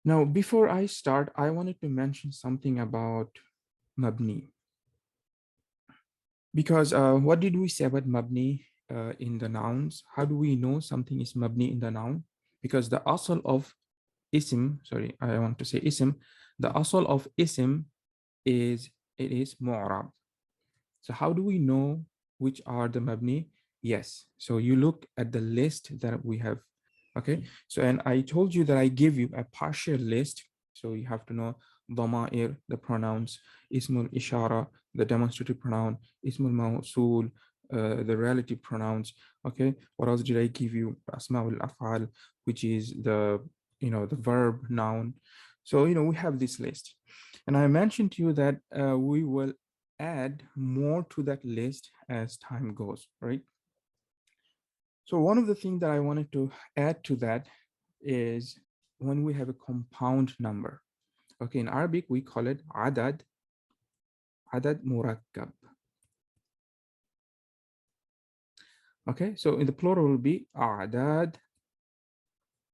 Now, before I start, I wanted to mention something about mabni. Because what did we say about mabni in the nouns? How do we know something is mabni in the noun? Because the asal of ism, sorry, I want to say ism, the asal of ism is it is mu'rab. So how do we know which are the mabni? Yes. So you look at the list that we have. Okay. So, and I told you that I give you a partial list. So you have to know dhama'ir, the pronouns, ismul ishara, the demonstrative pronoun, ismul mawsul, the relative pronouns. Okay. What else did I give you? Asma'ul af'al, which is the, the verb noun. So, we have this list. And I mentioned to you that we will add more to that list as time goes, right? So one of the things that I wanted to add to that is when we have a compound number. Okay, in Arabic, we call it adad murakkab. Okay, so in the plural will be adad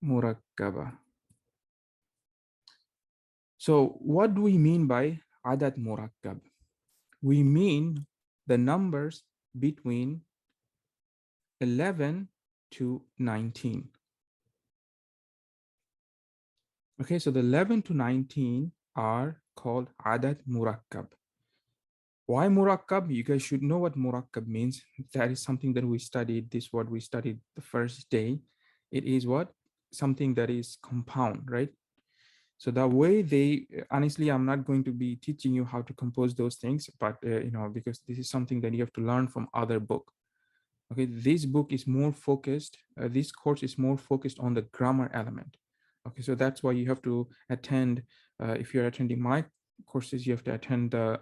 murakkaba. So what do we mean by adad murakkab? We mean the numbers between 11 to 19. Okay, so the 11 to 19 are called adad murakkab. Why murakkab? You guys should know what murakkab means. That is something that we studied. This word we studied the first day. It is what? Something that is compound, right? So the way they, honestly, I'm not going to be teaching you how to compose those things, but because this is something that you have to learn from other book. Okay, this book is more focused, this course is more focused on the grammar element. Okay, so that's why you have to attend, if you're attending my courses, you have to attend the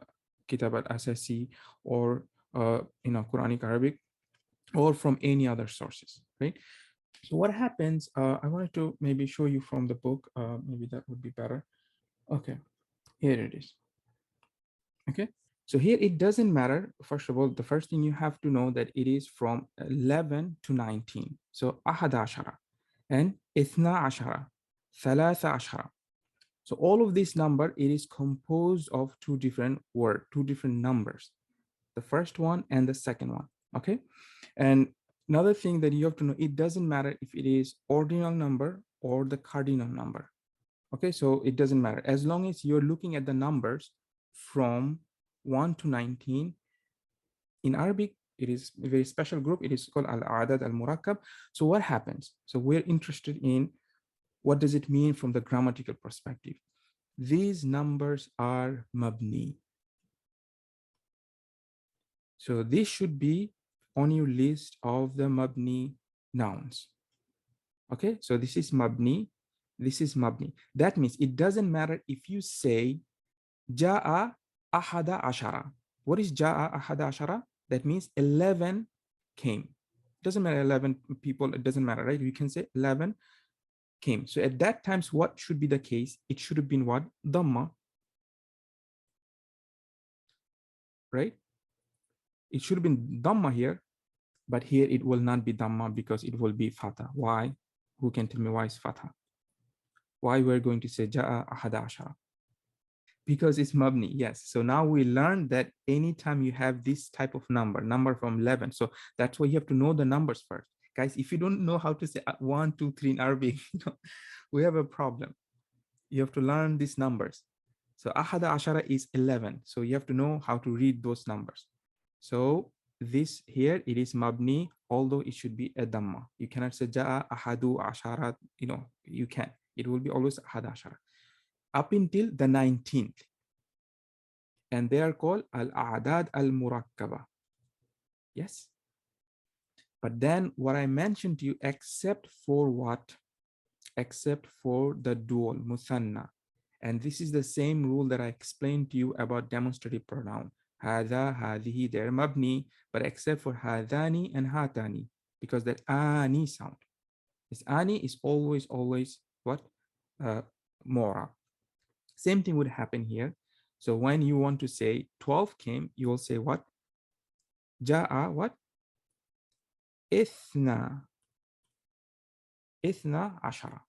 Kitab al-Asasi or, Quranic Arabic, or from any other sources, right? So what happens, I wanted to maybe show you from the book, maybe that would be better. Okay, here it is. Okay, so here it doesn't matter. First of all, the first thing you have to know that it is from 11 to 19. So ahad ashara and ithna ashara, thalatha ashara. So all of this number, it is composed of two different words, two different numbers, the first one and the second one. Okay, and another thing that you have to know, it doesn't matter if it is ordinal number or the cardinal number. Okay, so it doesn't matter as long as you're looking at the numbers from 1 to 19. In Arabic, it is a very special group. It is called al-adad al-murakkab. So what happens? So we're interested in what does it mean from the grammatical perspective. These numbers are mabni. So this should be on your list of the mabni nouns. Okay, so this is mabni. This is mabni. That means it doesn't matter if you say Ja'a ahada ashara. What is Ja'a ahada ashara? That means 11 came. Doesn't matter 11 people, it doesn't matter, right? You can say 11 came. So at that times, what should be the case? It should have been what? Dhamma, right? It should have been Dhamma here, but here it will not be Dhamma because it will be Fatha. Why? Who can tell me why it's Fatha? Why we're going to say Ja'a ahada ashara? Because it's mabni, yes. So now we learned that anytime you have this type of number from 11, so that's why you have to know the numbers first. Guys, if you don't know how to say 1, 2, 3 in Arabic, we have a problem. You have to learn these numbers. So ahada ashara is 11. So you have to know how to read those numbers. So this here, it is mabni, although it should be a dhamma. You cannot say ja'a ahadu ashara, you can. It will be always ahada ashara. Up until the 19th. And they are called al-a'dad al-murakkaba. Yes. But then what I mentioned to you, except for what? Except for the dual, muthanna. And this is the same rule that I explained to you about demonstrative pronoun. Hadha, hadihi, they're mabni, but except for hadani and hatani, because that ani sound. This ani is always what? Mora. Same thing would happen here. So when you want to say 12 came, you will say what? Ja'a what? Ithna ashara.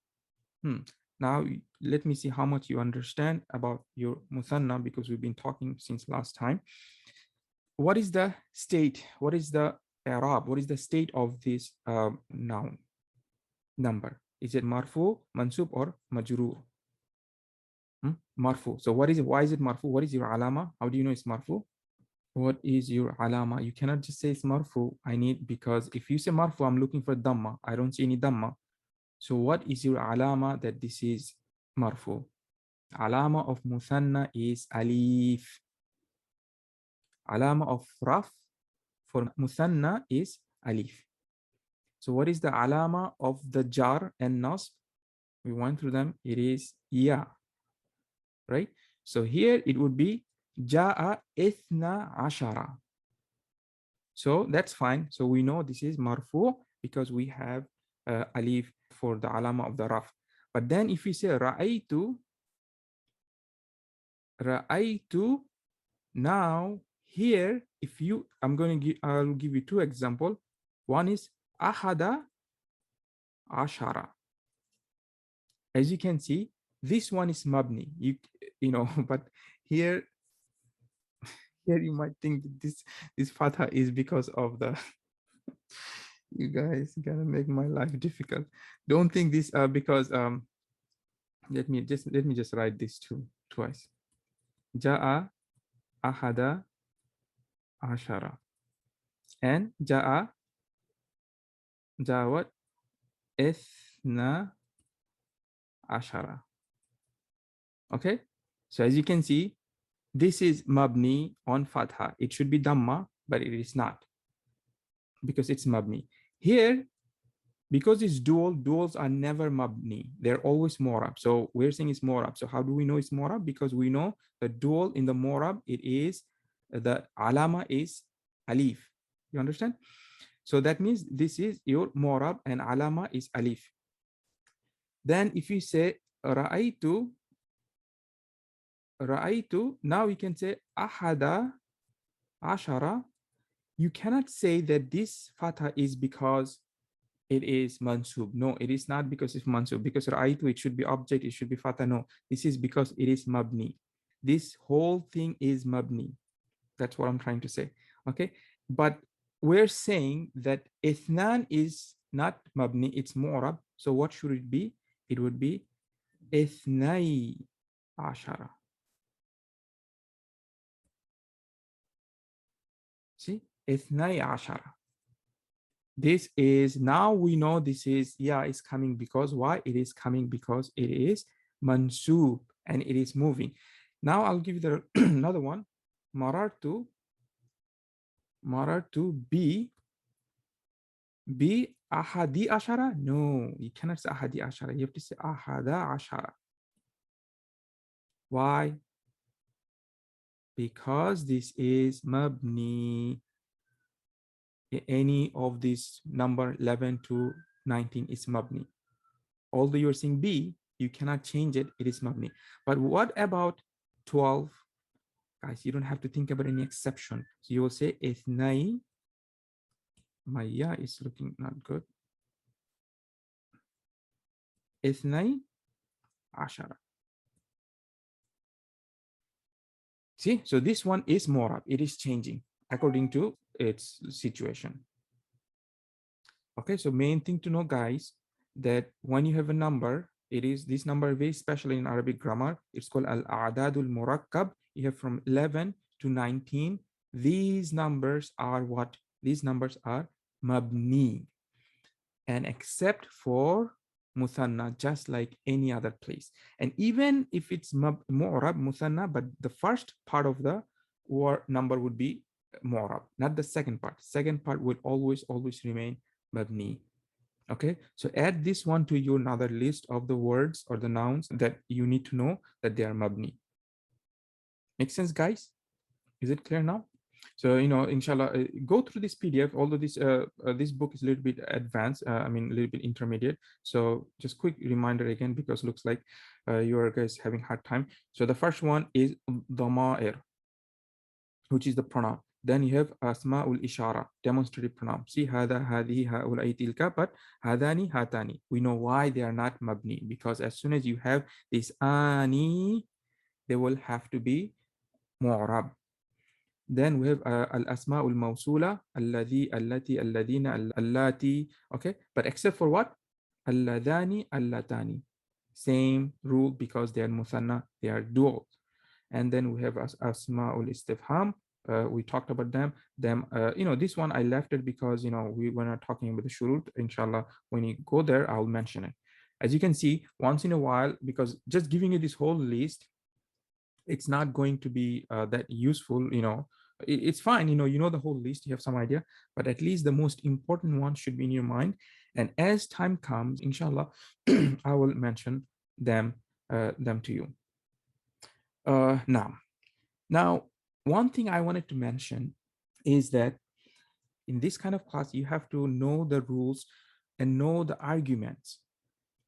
Now, let me see how much you understand about your muthana, because we've been talking since last time. What is the state? What is the i'rab? What is the state of this noun number? Is it marfu, mansub, or majroor? Marfu. So what is it? Why is it marfu? What is your alama? How do you know it's marfu? What is your alama? You cannot just say it's marfu. I need, because if you say marfu, I'm looking for dhamma. I don't see any dhamma. So what is your alama that this is marfu? Alama of muthanna is alif. Alama of raf for muthanna is alif. So what is the alama of the jar and nasb? We went through them. It is ya, right? So here it would be ja'a ithna ashara. So that's fine. So we know this is marfu because we have alif for the alama of the raf. But then if you say ra'aytu, now here, if you, I'll give you two examples. One is ahada ashara. As you can see, this one is mabni. You know, but here you might think that this fatha is because of the you guys gonna make my life difficult. Don't think this because let me just write this twice. Ja'a ahada ashara and ja'a what? Ithna ashara. Okay, so as you can see, this is mabni on fatha. It should be dhamma, but it is not because it's mabni. Here, because it's duals are never mabni. They're always morab. So we're saying it's morab. So how do we know it's morab? Because we know the dual in the morab, it is the alama is alif. You understand? So that means this is your morab and alama is alif. Then if you say ra'aytu, now we can say ahada ashara. You cannot say that this fatha is because it is mansub. No, it is not because it's mansub. Because ra'aytu, it should be object, it should be fatha. No, this is because it is mabni. This whole thing is mabni. That's what I'm trying to say. Okay, but we're saying that ithnan is not mabni, it's mu'rab. So what should it be? It would be ithnai ashara. See, ithnai ashara. This is, now we know this is, yeah, it's coming because why? It is coming because it is mansub and it is moving. Now I'll give you the another one. Marartu bi ahadi ashara. No, you cannot say ahadi ashara. You have to say ahada ashara. Why? Because this is mabni. Any of these number 11 to 19 is mabni. Although you're saying B, you cannot change it. It is mabni. But what about 12? Guys, you don't have to think about any exception. So you will say ithnai. My ya is looking not good. Ithnai ashara. See, so this one is morab. It is changing according to its situation. Okay, so main thing to know, guys, that when you have a number, it is this number very special in Arabic grammar. It's called al-a'dadul murakkab. You have from 11 to 19. These numbers are what? These numbers are mabni. And except for muthanna, just like any other place. And even if it's mu'rab, muthanna, but the first part of the number would be mu'rab, not the second part. Second part would always remain mabni. Okay, so add this one to your another list of the words or the nouns that you need to know that they are mabni. Make sense, guys? Is it clear now? So, you know, inshallah, go through this PDF, although this book is a little bit advanced, I mean, a little bit intermediate. So just quick reminder again, because it looks like you are guys having hard time. So the first one is dhama'ir, which is the pronoun. Then you have asma'ul ishara, demonstrative pronoun. See, hada, hadihi, haulai, tilka, but hadani, hatani. We know why they are not mabni, because as soon as you have this ani, they will have to be mu'rab. Then we have al-asma'ul mawsula, alladhi, allati, alladina, allati. Okay, but except for what? Alladani, allatani. Same rule because they are muthana, they are dual. And then we have asma'ul istifham. We talked about them. This one I left it because we were not talking about the shurut. Inshallah, when you go there, I'll mention it. As you can see, once in a while, because just giving you this whole list, it's not going to be that useful. It's fine. You know the whole list. You have some idea, but at least the most important one should be in your mind. And as time comes, inshallah, I will mention them to you. Now, one thing I wanted to mention is that in this kind of class, you have to know the rules and know the arguments.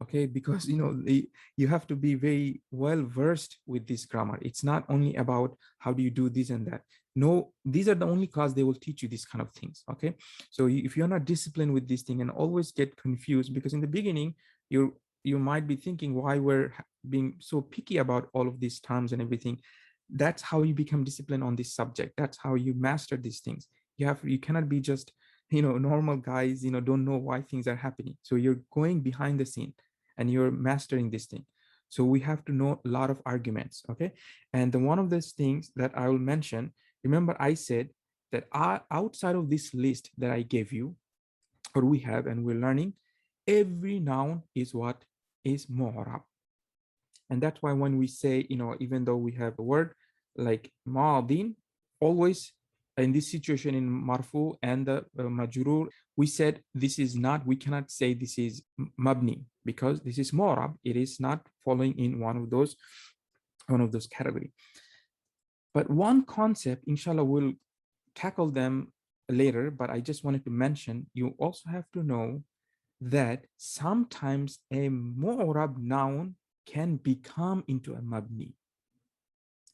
Okay, because you have to be very well versed with this grammar. It's not only about how do you do this and that. No, these are the only class they will teach you these kind of things. Okay, so if you're not disciplined with this thing and always get confused, because in the beginning you might be thinking why we're being so picky about all of these terms and everything. That's how you become disciplined on this subject. That's how you master these things. You cannot be just normal guys, don't know why things are happening. So you're going behind the scene and you're mastering this thing. So we have to know a lot of arguments. Okay, and one of those things that I will mention, remember I said that outside of this list that I gave you, or we have and we're learning, every noun is what is mu'rab. And that's why when we say, even though we have a word like madin, always in this situation in marfu and the majrur, we said we cannot say this is mabni because this is mu'rab. It is not following in one of those category. But one concept, inshallah, we'll tackle them later, but I just wanted to mention, you also have to know that sometimes a mu'rab noun can become into a mabni.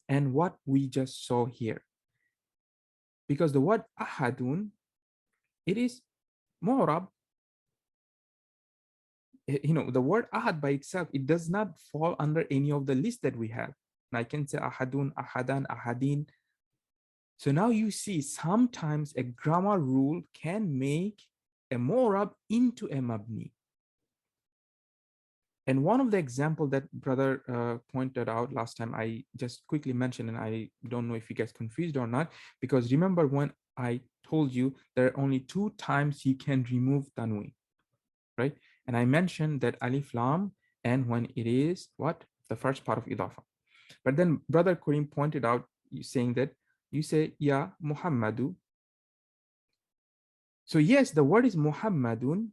And what we just saw here, because the word ahadun, it is mu'rab. The word ahad by itself, it does not fall under any of the list that we have. And I can say ahadun, ahadan, ahadin. So now you see sometimes a grammar rule can make a mu'rab into a mabni. And one of the example that brother pointed out last time, I just quickly mentioned, and I don't know if you guys confused or not, because remember when I told you there are only 2 times you can remove tanween, right? And I mentioned that alif lam and when it is what? The first part of idafa. But then brother Karim pointed out, saying that you say, ya Muhammadu. So yes, the word is Muhammadun.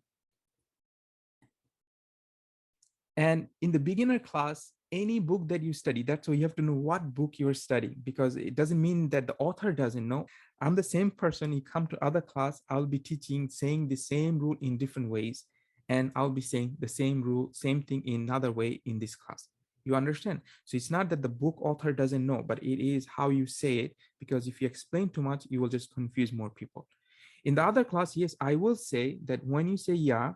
And in the beginner class, any book that you study, that's why you have to know what book you're studying, because it doesn't mean that the author doesn't know. I'm the same person. You come to other class, I'll be teaching, saying the same rule in different ways. And I'll be saying the same rule, same thing in another way in this class. You understand? So it's not that the book author doesn't know, but it is how you say it, because if you explain too much, you will just confuse more people. In the other class, yes, I will say that when you say yeah,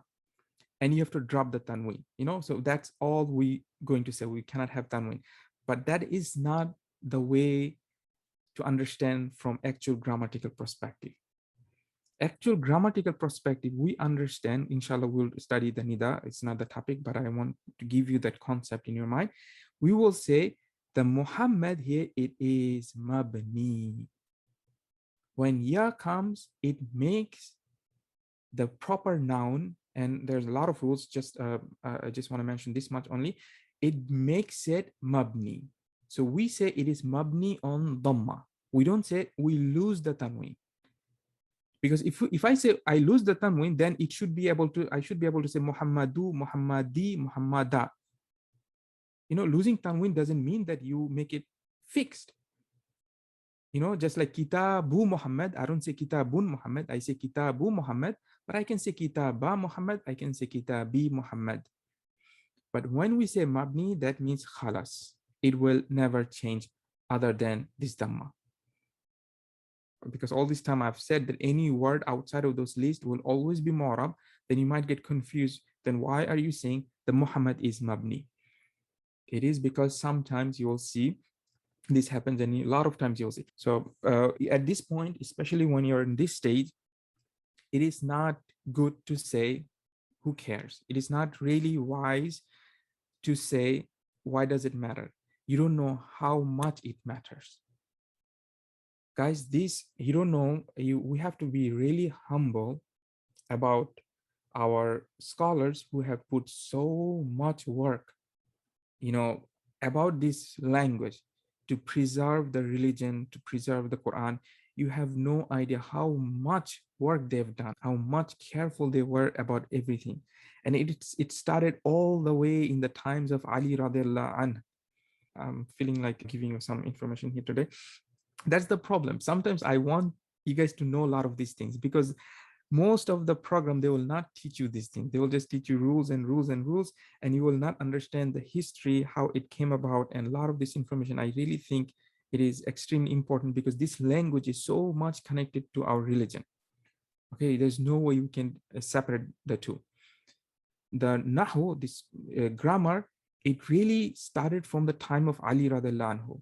and you have to drop the tanween, so that's all we going to say. We cannot have tanween, but that is not the way to understand from actual grammatical perspective. Actual grammatical perspective, we understand, inshallah, we'll study the nida. It's not the topic, but I want to give you that concept in your mind. We will say the Muhammad here, it is mabni. When ya comes, it makes the proper noun, and there's a lot of rules. I just want to mention this much only. It makes it mabni. So we say it is mabni on dhamma. We don't say we lose the tanween. Because if I say I lose the tanween, then I should be able to say Muhammadu, Muhammadi, Muhammada. Losing tanween doesn't mean that you make it fixed. Just like Kitabu Muhammad, I don't say Kitabun Muhammad, I say Kitabu Muhammad, but I can say Kitaba Muhammad, I can say Kitabi Muhammad. But when we say Mabni, that means Khalas. It will never change other than this Dhamma. because all this time I've said that any word outside of those lists will always be mu'rab, then you might get confused. Then why are you saying the Muhammad is mabni? It is because sometimes you will see this happens, and a lot of times you'll see. So at this point, especially when you're in this stage, it is not good to say who cares. It is not really wise to say why does it matter. You don't know how much it matters, guys. This you don't know. We have to be really humble about our scholars who have put so much work, you know, about this language to preserve the religion, to preserve the Quran. You have no idea how much work they've done, how much careful they were about everything. And it started all the way in the times of Ali radiallahu anh. I'm feeling like giving you some information here today. That's the problem. Sometimes I want you guys to know a lot of these things, because most of the program, they will not teach you these things. They will just teach you rules and rules and rules, and you will not understand the history, how it came about. And a lot of this information, I really think it is extremely important, because this language is so much connected to our religion. Okay, there's no way you can separate the two. The Nahu, this grammar, it really started from the time of Ali radiallahu anhu,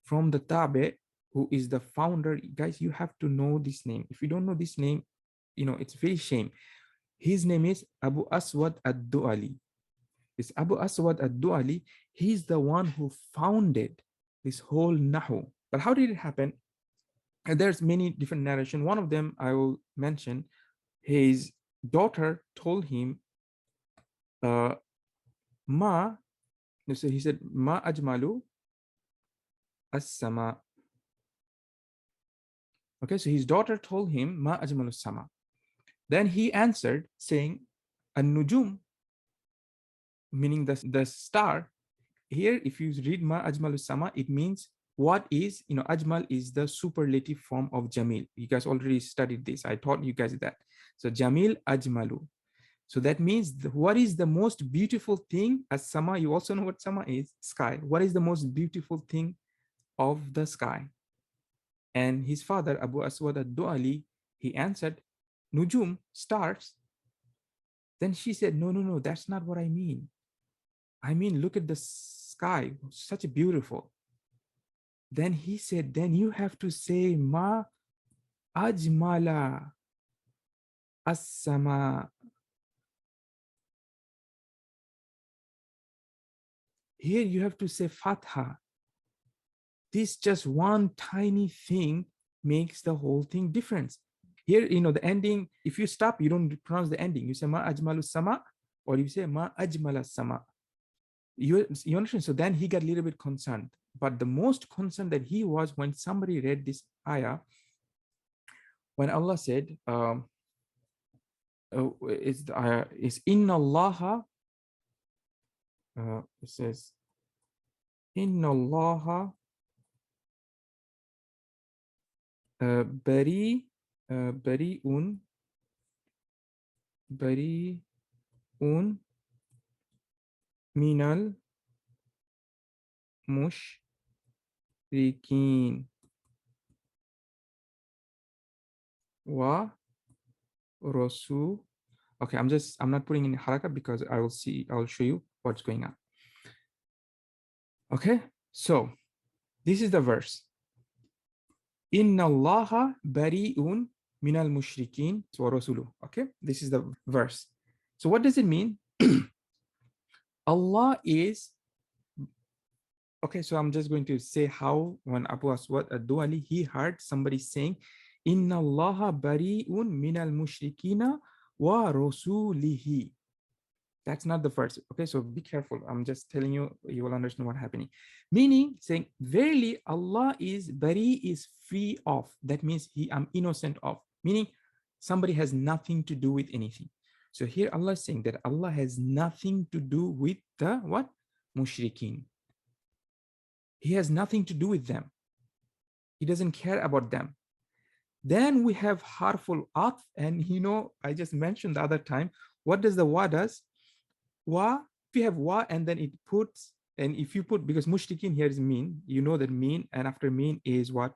from the Tabe, who is the founder. Guys, you have to know this name. If you don't know this name, you know, it's very shame. His name is Abu Aswad ad-Du'ali. This Abu Aswad ad-Du'ali, he's the one who founded this whole Nahu. But how did it happen? And there's many different narration. One of them I will mention. His daughter told him, Ma, so he said, Ma ajmalu as-sama. Okay, so his daughter told him, Ma ajmalu as-sama. Then he answered saying, An-nujum, meaning the star. Here, if you read Ma ajmalu sama, it means what is, you know, ajmal is the superlative form of jamil. You guys already studied this. I taught you guys that. So jamil ajmalu. So that means what is the most beautiful thing? As sama, you also know what sama is, sky. What is the most beautiful thing of the sky? And his father, Abu Aswad ad-Du'ali, he answered, Nujum, stars. Then she said, no, no, no, that's not what I mean. I mean, look at the sky, such a beautiful. Then he said, then you have to say, Ma ajmala as-sama. Here you have to say fatha. This just one tiny thing makes the whole thing different. Here, you know, the ending, if you stop, you don't pronounce the ending. You say ma ajmalu sama, or you say ma ajmala sama. You understand? So then he got a little bit concerned. But the most concerned that he was when somebody read this ayah, when Allah said, is inna allaha, it says, inna allaha bari'un minal mushrikin wa rasul. Okay, I'm not putting in haraka because I'll show you what's going on. Okay, so this is the verse. Inna allaha bari'un minal mushrikin wa rasuluh. Okay, this is the verse. So what does it mean? Allah is, okay, so I'm just going to say how when Abu Aswad ad-Du'ali, he heard somebody saying, Inna allaha bari'un minal mushrikina wa rasulihi. That's not the verse. Okay, so be careful. I'm just telling you, you will understand what's happening. Meaning, saying, verily, Allah is, bari is free of. That means I'm innocent of. Meaning, somebody has nothing to do with anything. So here Allah is saying that Allah has nothing to do with the what? Mushrikeen. He has nothing to do with them. He doesn't care about them. Then we have harful atf, and you know, I just mentioned the other time, what does the wa does? Wa, if you have wa and then it puts, and if you put, because mushrikin here is mean, you know that mean, and after mean is what?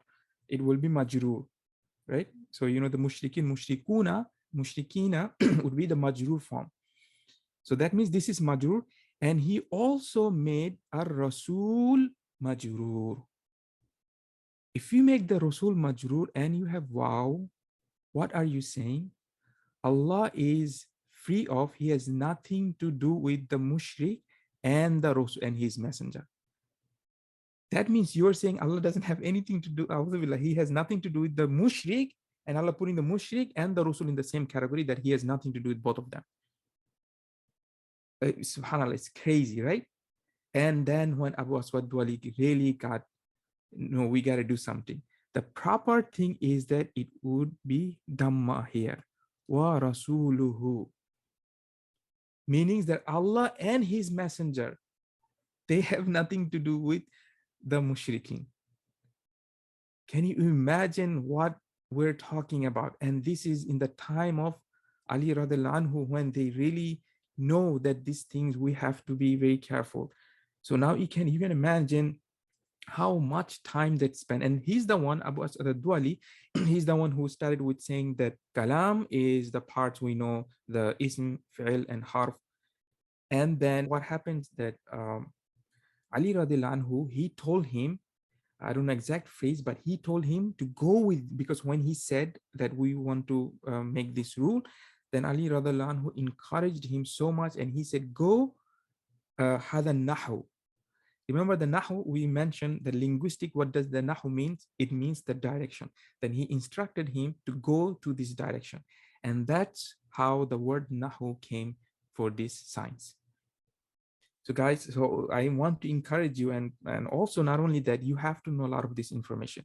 It will be majrur. right? So you know the mushrikin, mushrikuna, mushrikina would be the majrur form. So that means this is majrur, and he also made a rasul majrur. If you make the rasul majrur and you have wow, what are you saying? Allah is free of, he has nothing to do with the mushrik and the rasul and his messenger. That means you're saying Allah doesn't have anything to do, he has nothing to do with the mushrik, and Allah putting the mushrik and the rasul in the same category, that he has nothing to do with both of them. Subhanallah, it's crazy, right? And then when Abu Aswad Duali really got, no, we got to do something. The proper thing is that it would be Dhamma here. Wa Rasuluhu. Meaning that Allah and his messenger, they have nothing to do with the mushrikeen. Can you imagine what we're talking about? And this is in the time of Ali radiallahu anhu, when they really know that these things we have to be very careful. So now you can even imagine how much time that spent. And he's the one, Abu Asad al-Duali, he's the one who started with saying that kalam is the parts we know, the ism, fi'l, and harf. And then what happens that Ali radiallahu anhu, he told him, I don't know exact phrase, but he told him to go with, because when he said that we want to make this rule, then Ali radiallahu anhu encouraged him so much, and he said, go hada nahu. Remember the nahu, we mentioned the linguistic, what does the nahu means? It means the direction. Then he instructed him to go to this direction. And that's how the word nahu came for this science. So guys, so I want to encourage you, and also not only that, you have to know a lot of this information.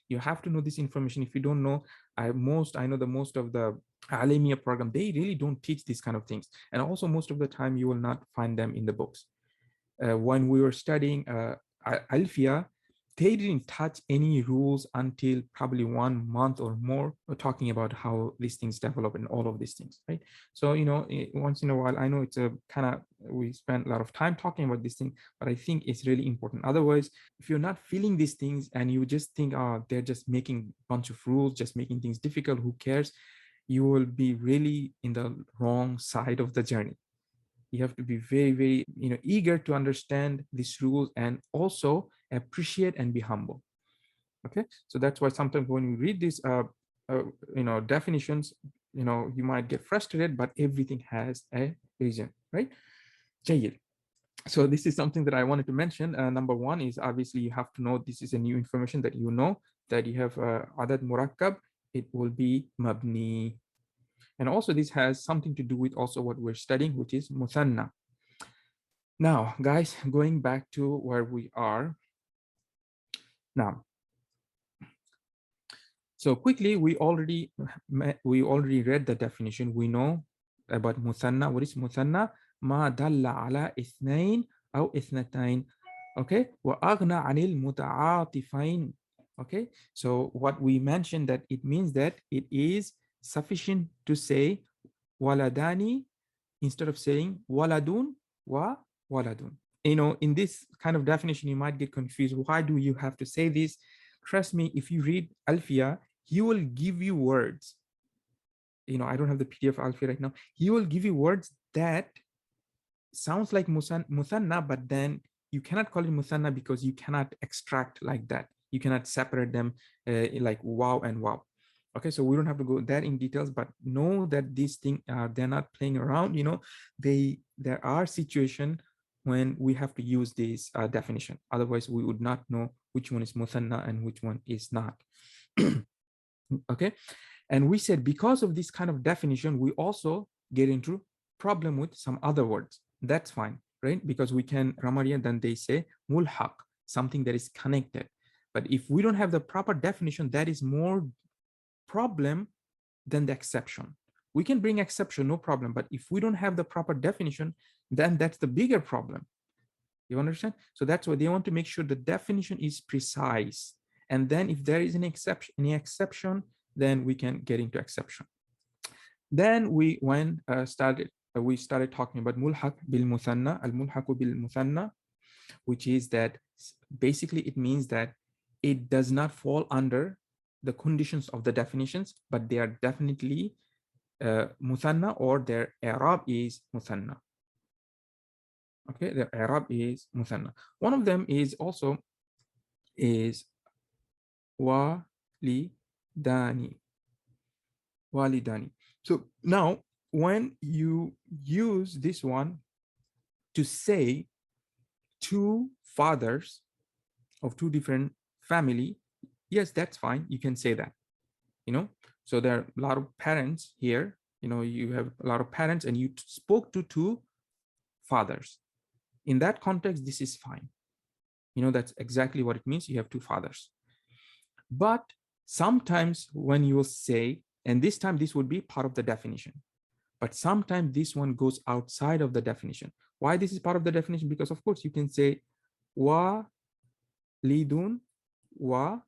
You have to know this information. If you don't know, I know the most of the Alimiyah program, they really don't teach these kind of things. And also most of the time you will not find them in the books. When we were studying Alfia, they didn't touch any rules until probably 1 month or more, talking about how these things develop and all of these things, right? So, you know, once in a while, I know it's a kind of, we spend a lot of time talking about this thing, but I think it's really important. Otherwise, if you're not feeling these things and you just think, oh, they're just making a bunch of rules, just making things difficult, who cares? You will be really in the wrong side of the journey. You have to be very, very, you know, eager to understand these rules and also appreciate and be humble. Okay, so that's why sometimes when you read these you know, definitions, you know, you might get frustrated, but everything has a reason, right? So this is something that I wanted to mention. Number one is obviously you have to know this is a new information, that you know that you have adad murakkab, it will be mabni. And also this has something to do with also what we're studying, which is muthana. Now, guys, going back to where we are now. So quickly, we already read the definition. We know about muthanna. What is muthanna? Ma dalla ala ithnain aw ithnatain. Okay. Wa aghna anil muta'atifain. Okay. So what we mentioned, that it means that it is sufficient to say waladani instead of saying waladun wa waladun. You know, in this kind of definition, you might get confused. Why do you have to say this? Trust me, if you read Alfiya, he will give you words. You know, I don't have the PDF Alfiya right now. He will give you words that sounds like muthanna, but then you cannot call it muthanna because you cannot extract like that. You cannot separate them like wow and wow. Okay, so we don't have to go that in details, but know that these things they're not playing around. You know, there are situations when we have to use this definition. Otherwise, we would not know which one is muthanna and which one is not. Okay, and we said because of this kind of definition, we also get into problem with some other words. That's fine, right? Because we can grammarian, then they say mulhak, something that is connected. But if we don't have the proper definition, that is more problem than the exception. We can bring exception, no problem. But if we don't have the proper definition, then that's the bigger problem. You understand? So that's why they want to make sure the definition is precise. And then if there is any exception, then we can get into exception. Then we started talking about mulhak bil muthanna, al mulhaku bil muthanna, which is that basically it means that it does not fall under the conditions of the definitions, but they are definitely muthanna, or their i'rab is muthanna. Okay, the i'rab is muthanna. One of them is also is walidani. Walidani. So now when you use this one to say two fathers of two different family, yes, that's fine. You can say that, you know. So there are a lot of parents here, you know, you have a lot of parents and you spoke to two fathers. In that context, this is fine. You know, that's exactly what it means. You have two fathers. But sometimes when you will say, and this time this would be part of the definition, but sometimes this one goes outside of the definition. Why this is part of the definition? Because of course you can say wa lidun wa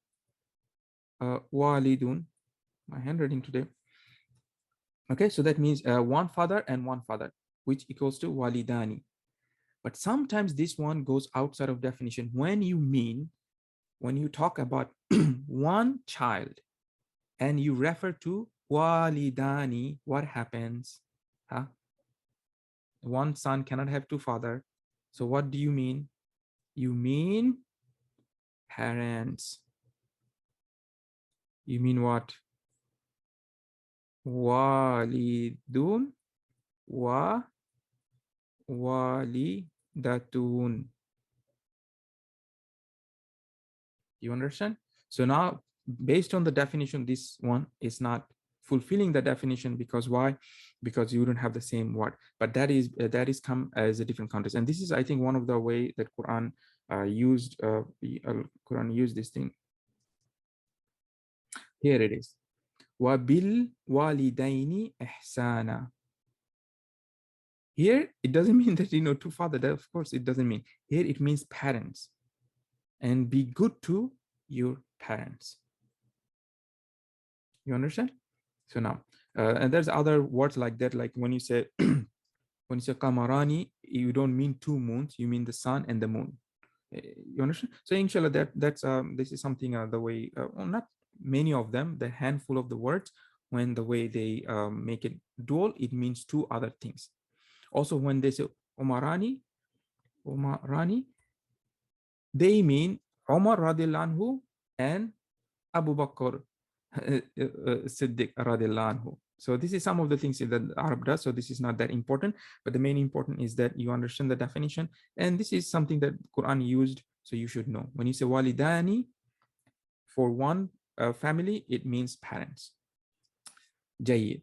walidun. My handwriting today. Okay, so that means one father and one father, which equals to walidani. But sometimes this one goes outside of definition when you talk about one child and you refer to walidani, what happens? Huh? One son cannot have two fathers. So what do you mean? You mean parents. You mean what? Walidun wa walidatun. You understand? So now, based on the definition, this one is not fulfilling the definition. Because why? Because you don't have the same word. But that is come as a different context. And this is, I think, one of the way that Quran used this thing. Here it is. Wabil walidaini ihsana. Here it doesn't mean that, you know, to father. That, of course, it doesn't mean. Here it means parents. And be good to your parents. You understand? So now, and there's other words like that, like when you say kamarani, you don't mean two moons, you mean the sun and the moon. You understand? So inshallah, that's this is something the way well, not many of them, the handful of the words, when the way they make it dual, it means two other things. Also, when they say umarani, they mean Umar radiallahu anhu and Abu Bakr Siddiq radiallahu anhu. So this is some of the things that Arab does. So this is not that important, but the main important is that you understand the definition. And this is something that Quran used, so you should know. When you say walidani for one family, it means parents. Jayyid.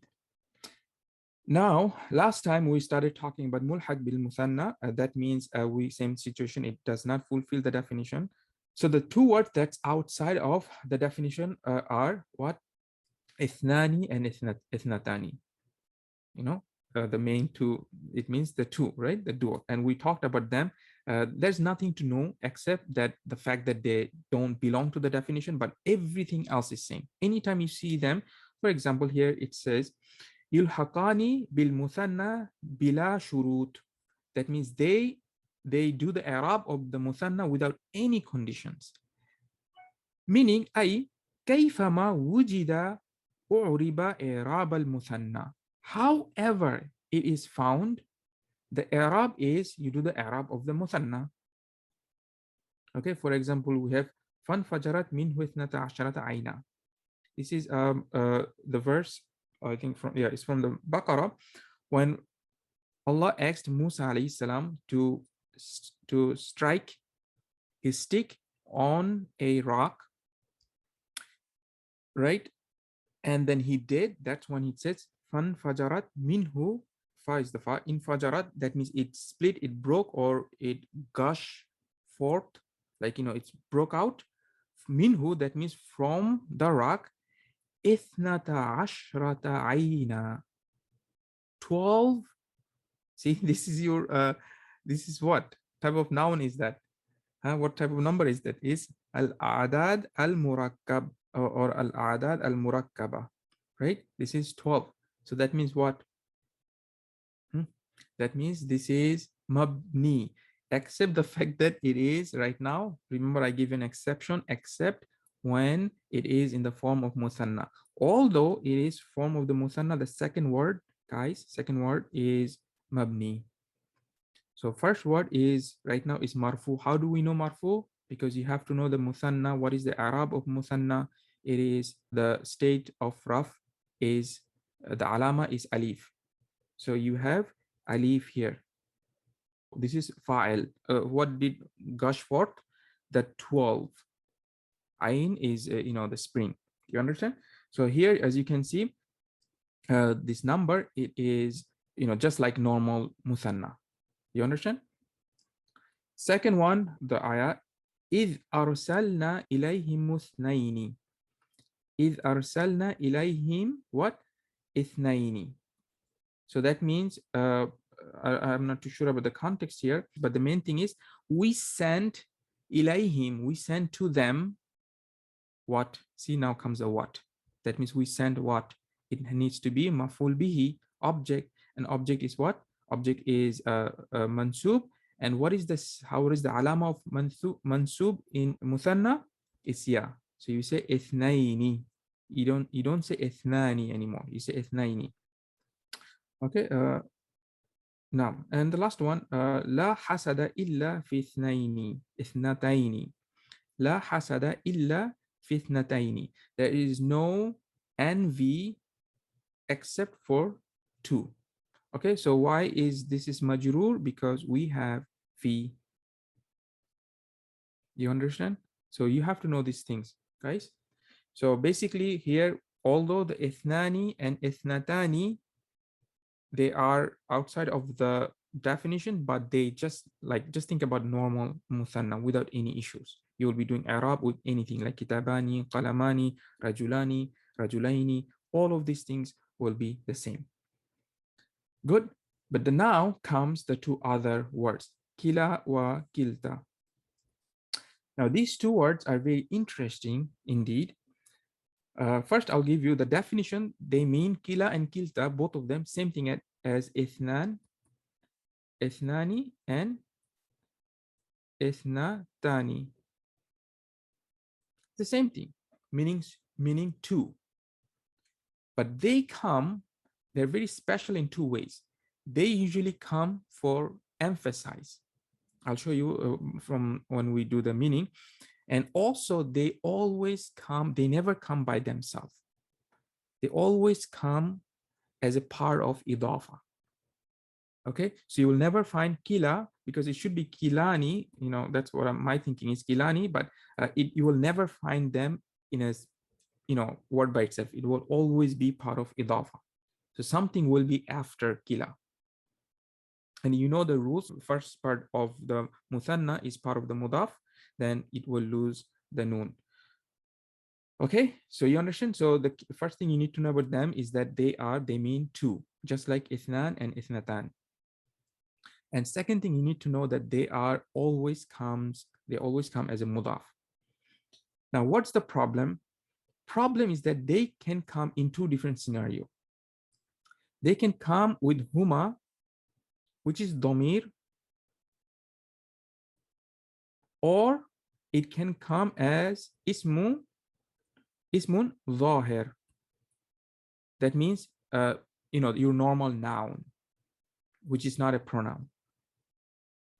Now, last time we started talking about mulhak bil muthanna. That means same situation. It does not fulfill the definition. So the two words that's outside of the definition are what? Ithnani and ithnatani. You know, the main two, it means the two, right? The dual. And we talked about them. There's nothing to know except that the fact that they don't belong to the definition, but everything else is same. Anytime you see them, for example, here it says, yulhaqani bil muthanna bila shurut. That means they do the i'rab of the muthanna without any conditions. Meaning, ay kayfama wujida u'riba i'rab al muthanna. However it is found, the i'rab is, you do the i'rab of the muthanna. Okay, for example, we have fanfajarat minhu ithnata asharata ayna. This is the verse, I think it's from the Baqarah, when Allah asked Musa alayhi salam to strike his stick on a rock, right? And then he did. That's when he says fan fajarat minhu. Fa is the fa. In fajarat, that means it split, it broke, or it gush forth, like, you know, it's broke out. Minhu, that means from the rock. Ithnata ashrata ayna. 12. See, this is your this is what type of noun is that? What type of number is that? Is al-adad al-murakkab, or al-adad al-murakkaba, right? This is 12. So that means what? That means this is mabni, except the fact that it is right now. Remember, I give an exception, except when it is in the form of muthanna. Although it is form of the muthanna, the second word, guys, second word is mabni. So first word is right now is marfu. How do we know marfu? Because you have to know the muthanna. What is the Arab of muthanna? It is the state of raf is the alama is alif. So you have alif here. This is fa'il. What did gush forth? The 12. Ain is, the spring. You understand? So here, as you can see, this number, it is, just like normal muthanna. You understand? Second one, the ayah, إِذْ أَرْسَلْنَا إِلَيْهِمْ اثْنَيْنِ. إِذْ أَرْسَلْنَا إِلَيْهِمْ what? اثْنَيْنِ. So that means, I'm not too sure about the context here, but the main thing is we sent ilayhim, we sent to them what? See, now comes a what. That means we sent what? It needs to be maful bihi, object. And object is what? Object is mansub. And what is this? How is the alama of mansub in muthanna? It's ya. So you say ithnaini. You don't say ithnani anymore. You say ithnaini. Okay. Now, and the last one, لا حسد إلا في اثنتين. لا حسد إلا في اثنتين. There is no envy except for two. Okay, so why is this is majrur? Because we have fi. You understand? So you have to know these things, guys. So basically here, although the ithnani and ithnatani, they are outside of the definition, but they just think about normal muthanna without any issues. You will be doing Arab with anything like kitabani, qalamani, rajulani, rajulaini. All of these things will be the same. Good. But the now comes the two other words, kila wa kilta. Now these two words are very interesting indeed. First, I'll give you the definition. They mean kila and kilta, both of them, same thing as ithnan, ithnani, and ithnatani. The same thing, meaning two. But they're very special in two ways. They usually come for emphasize. I'll show you from when we do the meaning. And also they never come by themselves. They always come as a part of idafa. Okay, so you will never find kila because it should be kilani. That's what my thinking is, kilani, but you will never find them in a word by itself. It will always be part of idafa. So something will be after kila. And the rules. First part of the muthanna is part of the mudaf, then it will lose the noon. Okay, so you understand? So the first thing you need to know about them is that they mean two, just like ithnan and ithnatan. And second thing you need to know that they always come as a mudaf. Now, what's the problem? Problem is that they can come in two different scenarios. They can come with huma, which is domir, or it can come as ismun zahir. That means your normal noun, which is not a pronoun.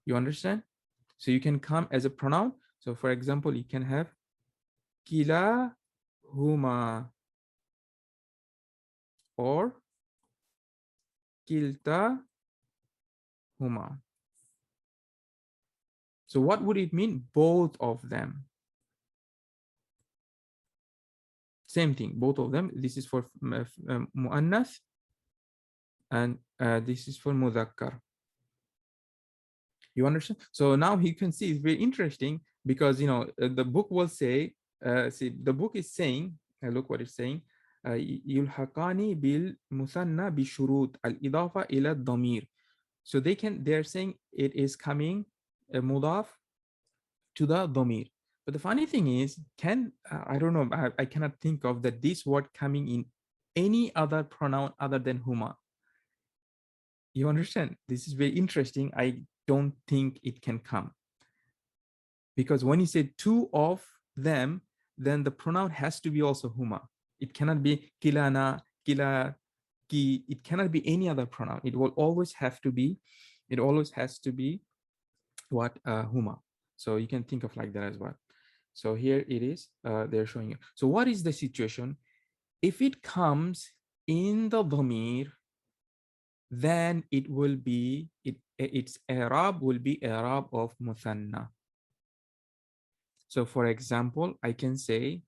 You understand? So you can come as a pronoun. So for example, you can have kila huma or kilta huma. So what would it mean? Both of them. Same thing, both of them. This is for muannath and this is for mudhakkar. You understand? So now you can see it's very interesting because the book will say, see, the book is saying, look what it's saying, yulhaqani bil muthanna bi shurut al idafa ila damir. So they're saying it is coming a mudaf to the damir. But the funny thing is, I don't know, I cannot think of that this word coming in any other pronoun other than huma. You understand? This is very interesting. I don't think it can come. Because when you say two of them, then the pronoun has to be also huma. It cannot be kilana, kila, ki. It cannot be any other pronoun. It will always have to be, it always has to be what? Huma. So you can think of like that as well. So here it is, they're showing you. So what is the situation? If it comes in the dhamir, then it will be, its i'rab will be i'rab of muthanna. So for example, I can say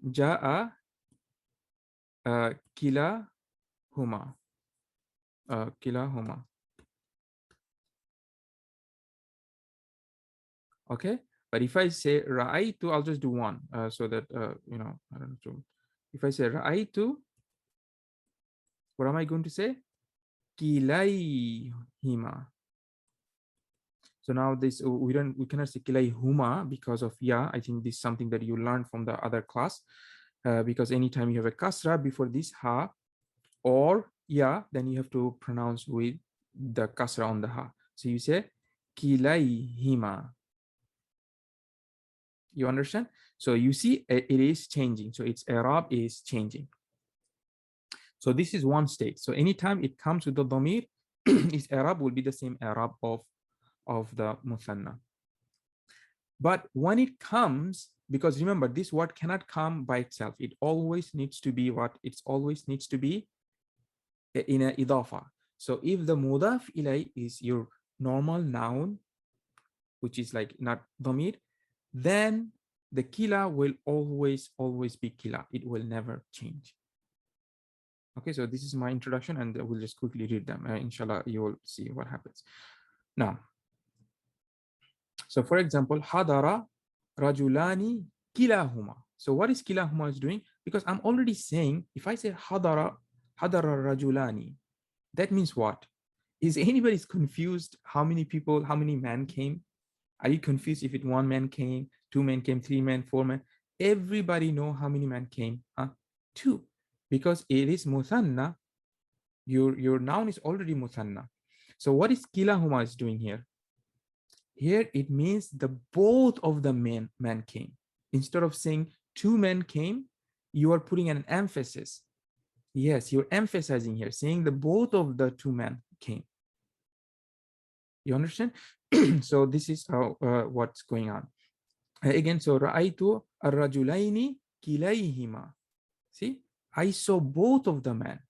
ja'a kila huma, kila huma. Okay, but if I say ra'aytu, I'll just do one, so that you know, I don't know. If I say ra'aytu, what am I going to say? Kilayhima. So now this, we cannot say kilayhuma because of ya. I think this is something that you learned from the other class, because anytime you have a kasra before this ha or ya, then you have to pronounce with the kasra on the ha. So you say kilayhima. You understand? So you see it is changing. So its i'rab is changing. So this is one state. So anytime it comes with the dhamir, its i'rab will be the same i'rab of the muthanna. But when it comes, because remember, this word cannot come by itself. It always needs to be what? It always needs to be in a idafa. So if the mudaf ilay is your normal noun, which is like not dhamir, then the kila will always be kila. It will never change. Okay, so this is my introduction, and we'll just quickly read them. Inshallah, you will see what happens. Now, so for example, hadara rajulani kilahuma. So what is kilahuma is doing? Because I'm already saying, if I say hadara rajulani, that means what? Is anybody confused how many people, how many men came? Are you confused if it one man came, two men came, three men, four men? Everybody know how many men came? Huh? Two. Because it is muthanna, your noun is already muthanna. So what is kilahuma is doing here? Here it means the both of the men came. Instead of saying two men came, you are putting an emphasis. Yes, you're emphasizing here, saying the both of the two men came. You understand? So this is how what's going on. Again, so ra'aytu ar-rajulaini kilayhima. See, I saw both of the men.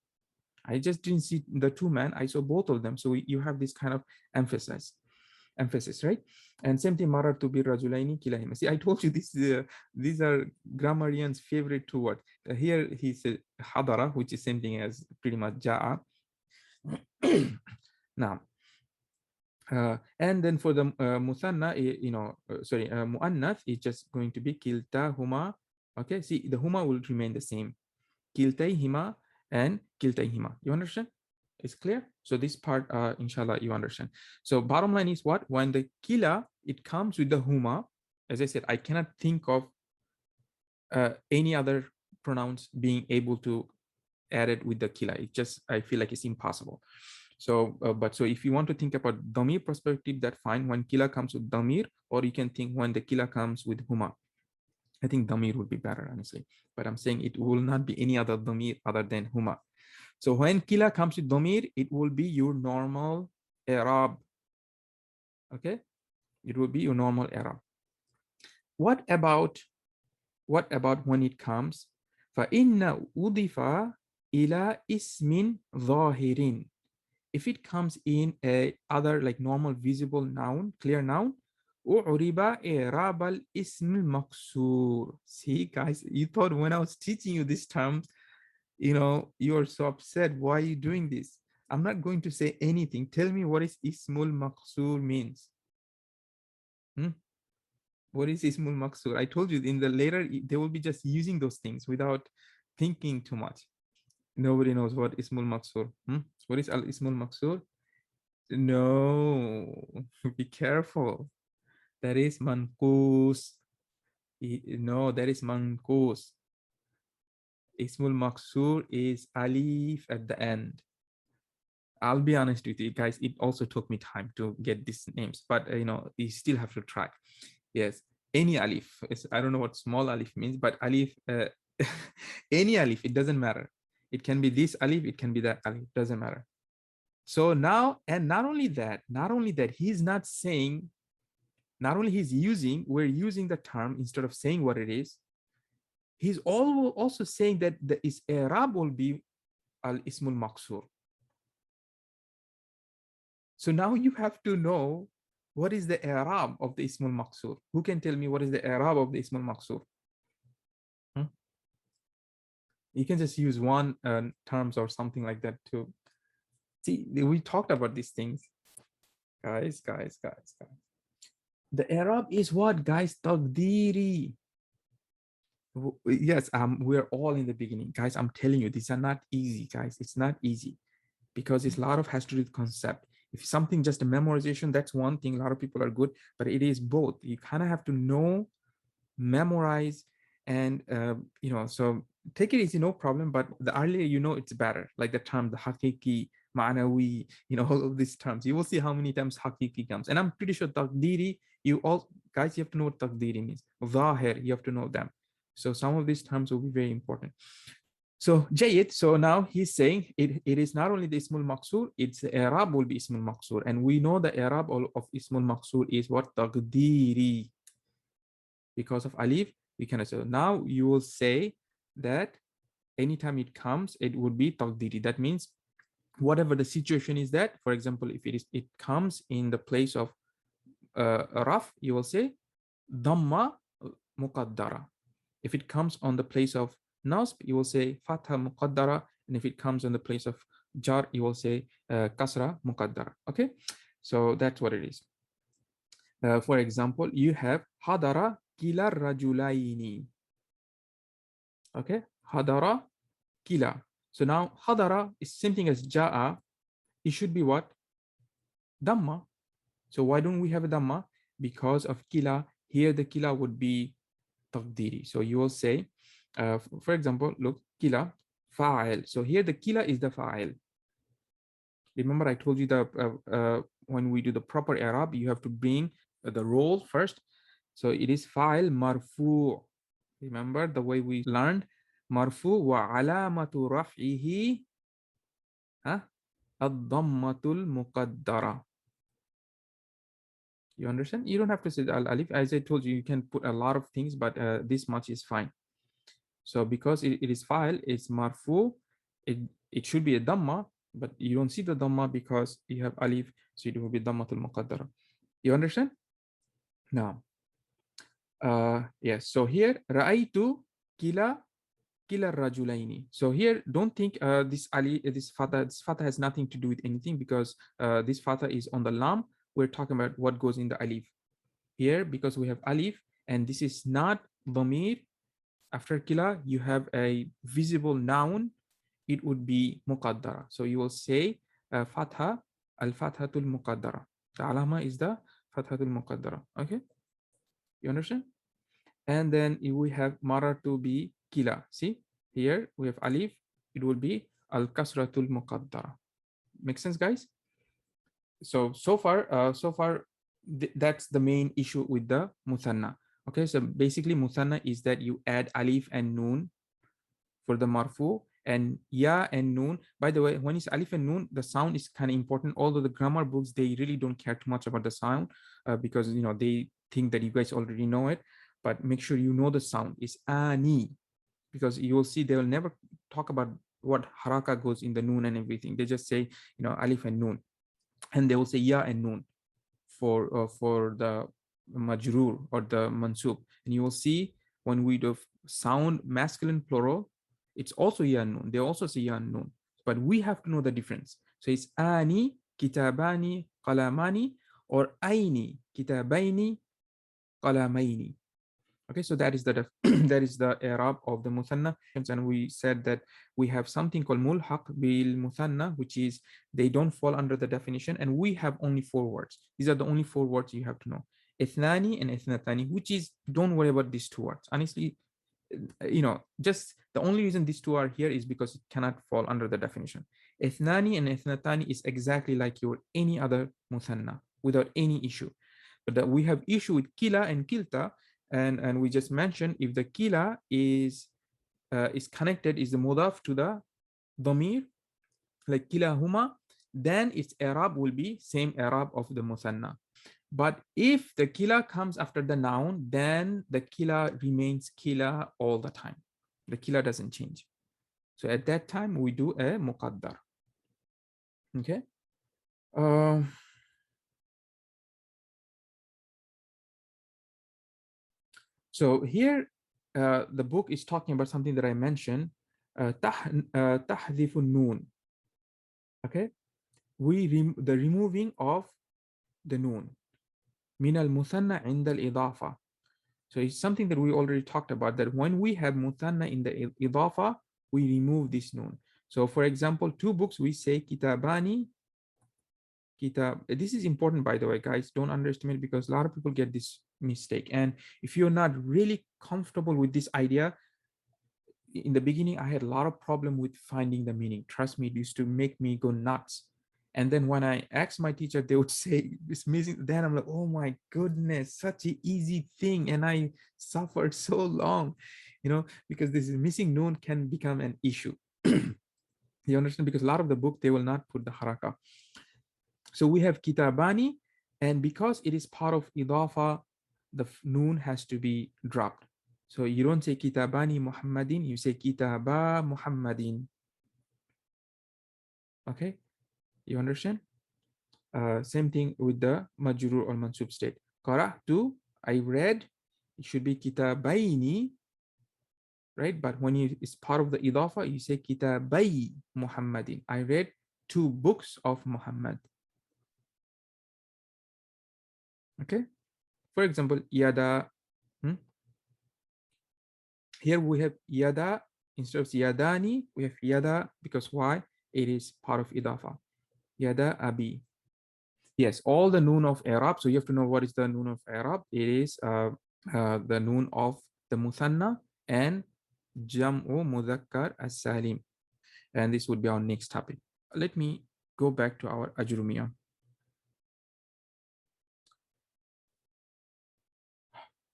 I just didn't see the two men. I saw both of them. So you have this kind of emphasis, right? And same thing, marartu bi rajulaini kilahima. See, I told you this. These are grammarians' favorite two words. Here he said hadara, which is same thing as pretty much ja'a. Now, and then for the muthanna, muannath is just going to be kilta huma. Okay, see, the huma will remain the same. Kiltayhima and kiltayhima. You understand? It's clear? So this part, inshallah, you understand. So bottom line is what? When the kila, it comes with the huma. As I said, I cannot think of any other pronouns being able to add it with the kila. It just, I feel like it's impossible. So, so if you want to think about dhamir perspective, that's fine. When kila comes with dhamir, or you can think when the kila comes with huma. I think dhamir would be better, honestly. But I'm saying it will not be any other dhamir other than huma. So when kila comes with dhamir, it will be your normal i'rab. Okay, it will be your normal i'rab. What about when it comes فَإِنَّ أُضِفَ إِلَى اسْمٍ ظَاهِرٍ? If it comes in a other like normal visible noun, clear noun, أُعْرِبَ إِعْرَابَ الْإِسْمِ الْمَكْسُورِ. See, guys, you thought when I was teaching you this term, you are so upset. Why are you doing this? I'm not going to say anything. Tell me what is Ismul Maksur means. What is Ismul Maksur? I told you in the later, they will be just using those things without thinking too much. Nobody knows what Ismul Maksur. What is Al-Ismul Maksur? No, be careful. That is manqus. No, that is manqus. Ismul Maksur is alif at the end. I'll be honest with you guys, it also took me time to get these names, but you still have to try. Yes, any alif. I don't know what small alif means, but alif, any alif, it doesn't matter. It can be this alif, it can be that alif, doesn't matter. So now, and not only that, he's not saying, not only we're using the term instead of saying what it is, he's also saying that the i'rab will be al-Ismul Maksur. So now you have to know what is the i'rab of the Ismul Maksur. Who can tell me what is the i'rab of the Ismul Maksur? You can just use one terms or something like that to see. We talked about these things, guys. The i'rab is what, guys? Taqdiri. Yes, we're all in the beginning, guys. I'm telling you, these are not easy, guys. It's not easy because it's a lot of has to do with concept. If something just a memorization, that's one thing. A lot of people are good, but it is both. You kind of have to know, memorize, and so take it easy, no problem. But the earlier you know, it's better. Like the term, the hakiki, ma'nawi, all of these terms. You will see how many times hakiki comes. And I'm pretty sure taqdiri, you all guys, you have to know what taqdiri means. Zahir, you have to know them. So some of these terms will be very important. So Jayid, so now he's saying it is not only the Ismul Maksur, it's the i'rab will be Ismul Maksur. And we know the i'rab of Ismul Maksur is what? Taqdiri. Because of alif, we can say. Now you will say that anytime it comes, it would be taqdiri. That means whatever the situation is that, for example, if it comes in the place of raf, you will say dhamma muqaddara. If it comes on the place of nasb, you will say fatha muqaddara. And if it comes on the place of jar, you will say kasra muqaddara. Okay, so that's what it is. For example, you have hadara kila rajulaini. Okay, hadara kila. So now hadara is same thing as ja'a. It should be what? Dhamma. So why don't we have a dhamma? Because of kila. Here the kila would be taqdiri. So you will say, for example, look, kila fa'il. So here the kila is the fa'il. Remember I told you that when we do the proper i'rab, you have to bring the role first. So it is fa'il marfu. Remember the way we learned? Marfu wa alamatu raf'ihi ad-dhammatul muqaddara. You understand? You don't have to say al-alif. As I told you, you can put a lot of things, but this much is fine. So because it is fa'il, it's marfu, it should be a dhamma, but you don't see the dhamma because you have alif, so it will be dhammatul muqaddara. You understand? Now, yes. So here, ra'aytu kila rajulaini. So here, don't think this fatha has nothing to do with anything, because this fatha is on the lam. We're talking about what goes in the alif. Here, because we have alif, and this is not dhamir. After kila, you have a visible noun. It would be muqaddara. So you will say fatha, al-fathatul muqaddara. The alama is the fathatul muqaddara. Okay, you understand? And then we have mara to be kila. See, here we have alif. It will be al-kasratul muqaddara. Make sense, guys? So far, that's the main issue with the muthana. Okay, so basically muthana is that you add alif and noon for the marfu, and ya and noon. By the way, when it's alif and noon, the sound is kind of important. Although the grammar books, they really don't care too much about the sound because they think that you guys already know it. But make sure you know the sound. It's ani, because you will see they will never talk about what haraka goes in the noon and everything. They just say alif and noon, and they will say ya and noon for the majrur or the mansub. And you will see when we do sound masculine plural, it's also ya and noon. They also say ya and noon, but we have to know the difference. So it's ani kitabani qalamani, or aini kitabaini qalamaini. Okay, so that is the that is the i'rab of the muthanna. And we said that we have something called mulhaq bil muthanna, which is they don't fall under the definition, and we have only 4 words. These are the only 4 words you have to know: ithnani and ithnatani, which is, don't worry about these 2 words. Honestly, just the only reason these 2 are here is because it cannot fall under the definition. Ithnani and ithnatani is exactly like your any other muthanna without any issue. But we have issue with kila and kilta. and we just mentioned if the Kila is connected, is the mudaf to the dhamir, like kilahuma, then its i'rab will be same i'rab of the muthanna. But if the Kila comes after the noun, then the Kila remains Kila all the time. The Kila doesn't change. So at that time, we do a muqaddar. Okay. So here, the book is talking about something that I mentioned, تحذف النون. Okay. The removing of the noon. من المثنى عند الإضافة. So it's something that we already talked about, that when we have muthanna in the idafa, we remove this noon. So for example, two books, we say kitabani, kitab. This is important, by the way, guys. Don't underestimate, because a lot of people get this mistake. And if you're not really comfortable with this idea, in the beginning, I had a lot of problem with finding the meaning. Trust me, it used to make me go nuts. And then when I asked my teacher, they would say it's missing. Then I'm like, oh my goodness, such an easy thing. And I suffered so long, because this missing noon can become an issue. You understand? Because a lot of the book, they will not put the haraka. So we have kitabani, and because it is part of idafa, the noon has to be dropped. So you don't say kitabani Muhammadin, you say kitaba Muhammadin. Okay, you understand? Same thing with the majrur or mansub state. Qara'tu, I read, it should be kitabaini, right? But when it's part of the idafa, you say kitabai Muhammadin. I read 2 books of Muhammad. Okay. For example, yada. Here we have yada. Instead of yadani, we have yada, because why? It is part of idafa. Yada abi. Yes, all the noon of Arab. So you have to know what is the noon of Arab. It is the noon of the muthanna and jam'u mudhakkar as-salim. And this would be our next topic. Let me go back to our Ajrumiyyah.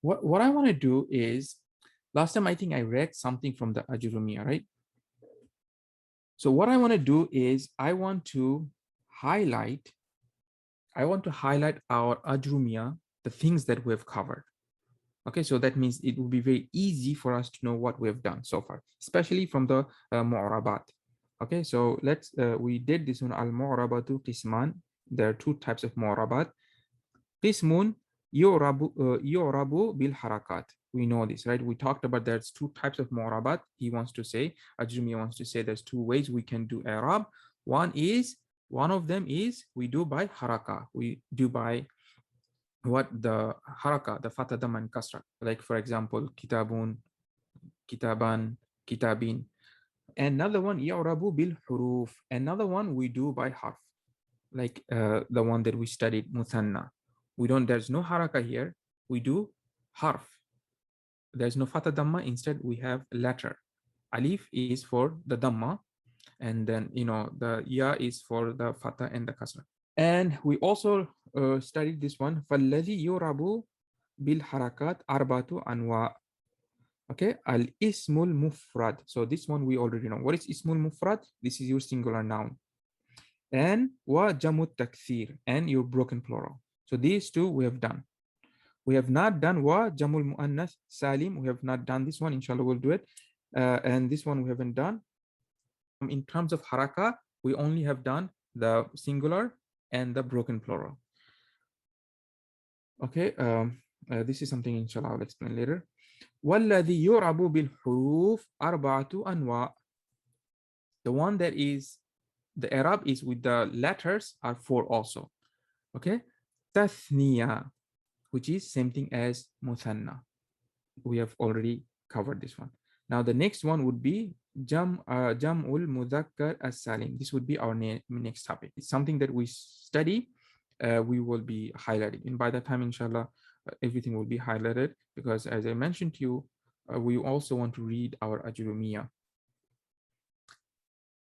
What I want to do is, last time I think I read something from the Ajrumiyyah, right? So what I want to do is I want to highlight our Ajrumiyyah, the things that we have covered. Okay, so that means it will be very easy for us to know what we have done so far, especially from the mu'rabat. Okay, so we did this one, al-mu'rabatu qisman. There are 2 types of mu'rabat. Qismun yu'rabu bil harakat. We know this, right? We talked about there's 2 types of mu'rabat. Ajrumiyyah wants to say there's 2 ways we can do i'rab. One of them is we do by haraka. We do by what the haraka, the fatha, dam, and kasra. Like for example, kitabun, kitaban, kitabin. Another one, ya'rabu bil huruf. Another one we do by harf, like the one that we studied, muthanna. There's no haraka here. We do harf. There's no fatha damma. Instead, we have letter. Alif is for the damma, and then the ya is for the fatha and the kasra. And we also studied this one. فَالَّذِي يُرَبُ بِالْحَرَكَاتِ أَرْبَعَةُ أَنْوَاء. Okay, Al-Ismul Mufrad. So this one we already know. What is Ismul Mufrad? This is your singular noun. And wa jamut takthir, and your broken plural. So these 2 we have done. We have not done wa jamul muannath salim. We have not done this one. Inshallah, we'll do it. And this one we haven't done. In terms of haraka, we only have done the singular and the broken plural. Okay, this is something inshallah I'll explain later. وَالَّذِي يُرَبُ بِالْحُرُوفِ أَرْبَعَةُ أَنْوَاء. The one that is, the Arab is with the letters are 4 also. Okay, Tathniya, which is same thing as muthanna. We have already covered this one. Now the next one would be jam'ul mudhakkar as-salim. This would be our next topic. It's something that we study. We will be highlighting, and by that time, inshallah, everything will be highlighted, because as I mentioned to you, we also want to read our Ajrumiyyah.